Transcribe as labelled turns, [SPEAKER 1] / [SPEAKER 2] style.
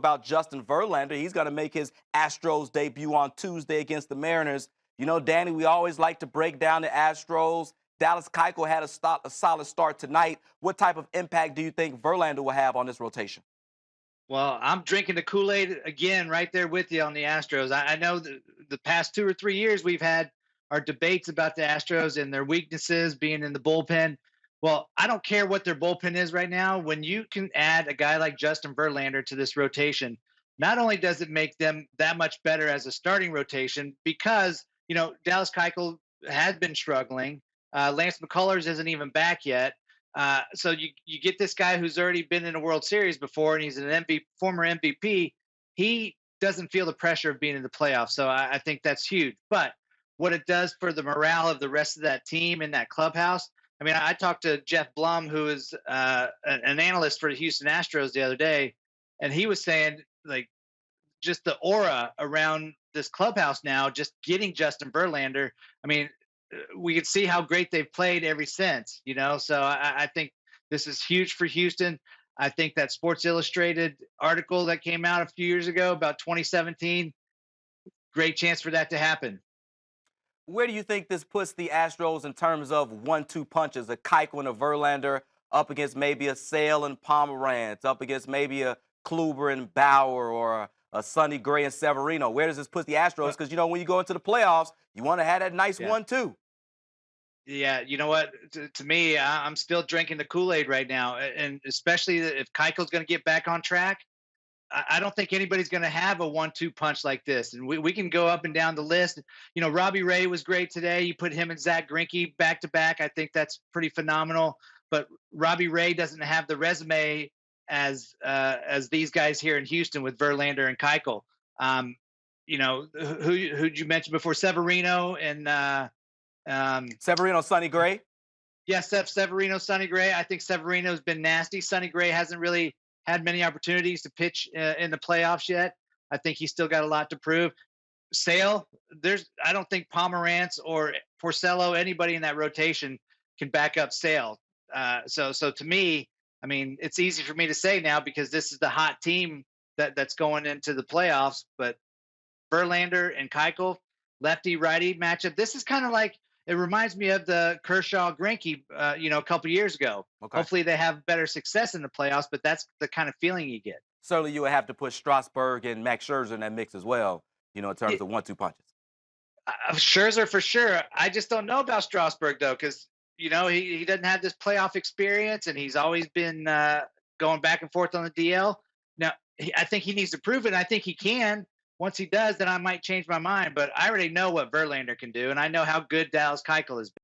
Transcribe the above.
[SPEAKER 1] about Justin Verlander. He's going to make his Astros debut on Tuesday against the Mariners. You know, Danny, we always like to break down the Astros. Dallas Keuchel had a solid start tonight. What type of impact do you think Verlander will have on this rotation?
[SPEAKER 2] Well, I'm drinking the Kool-Aid again, right there with you on the Astros. I know the past 2 or 3 years we've had our debates about the Astros and their weaknesses being in the bullpen. Well, I don't care what their bullpen is right now. When you can add a guy like Justin Verlander to this rotation, not only does it make them that much better as a starting rotation, because Dallas Keuchel has been struggling. Lance McCullers isn't even back yet. So you get this guy who's already been in a World Series before, and he's an former MVP. He doesn't feel the pressure of being in the playoffs, so I think that's huge. But what it does for the morale of the rest of that team in that clubhouse. I mean, I talked to Jeff Blum, who is an analyst for the Houston Astros the other day, and he was saying like just the aura around this clubhouse now, just getting Justin Verlander. I mean, we can see how great they've played ever since. So I think this is huge for Houston. I think that Sports Illustrated article that came out a few years ago about 2017, great chance for that to happen.
[SPEAKER 1] Where do you think this puts the Astros in terms of 1-2 punches, a Keuchel and a Verlander up against maybe a Sale and Pomeranz, up against maybe a Kluber and Bauer, or a Sonny Gray and Severino? Where does this put the Astros?
[SPEAKER 2] Well,
[SPEAKER 1] Because, when you go into the playoffs, you want to have that nice
[SPEAKER 2] yeah.
[SPEAKER 1] 1-2.
[SPEAKER 2] Yeah, you know what? To me, I'm still drinking the Kool-Aid right now, and especially if Keuchel's going to get back on track. I don't think anybody's going to have a 1-2 punch like this. And we can go up and down the list. Robbie Ray was great today. You put him and Zach Greinke back to back. I think that's pretty phenomenal. But Robbie Ray doesn't have the resume as these guys here in Houston with Verlander and Keuchel. Who'd you mention before? Severino and
[SPEAKER 1] Severino, Sonny Gray?
[SPEAKER 2] yes, Severino, Sonny Gray. I think Severino's been nasty. Sonny Gray hasn't really had many opportunities to pitch in the playoffs yet. I think he's still got a lot to prove. Sale, I don't think Pomerantz or Porcello, anybody in that rotation can back up Sale. So to me, I mean, it's easy for me to say now because this is the hot team that's going into the playoffs. But Verlander and Keuchel, lefty righty matchup. This is kind of like, it reminds me of the Kershaw Greinke, a couple years ago.
[SPEAKER 1] Okay.
[SPEAKER 2] Hopefully they have better success in the playoffs, but that's the kind of feeling you get.
[SPEAKER 1] Certainly you would have to put Strasburg and Max Scherzer in that mix as well, in terms of 1-2 punches.
[SPEAKER 2] Scherzer for sure. I just don't know about Strasburg though, because he doesn't have this playoff experience, and he's always been going back and forth on the DL. Now I think he needs to prove it. And I think he can. Once he does, then I might change my mind. But I already know what Verlander can do, and I know how good Dallas Keuchel has been.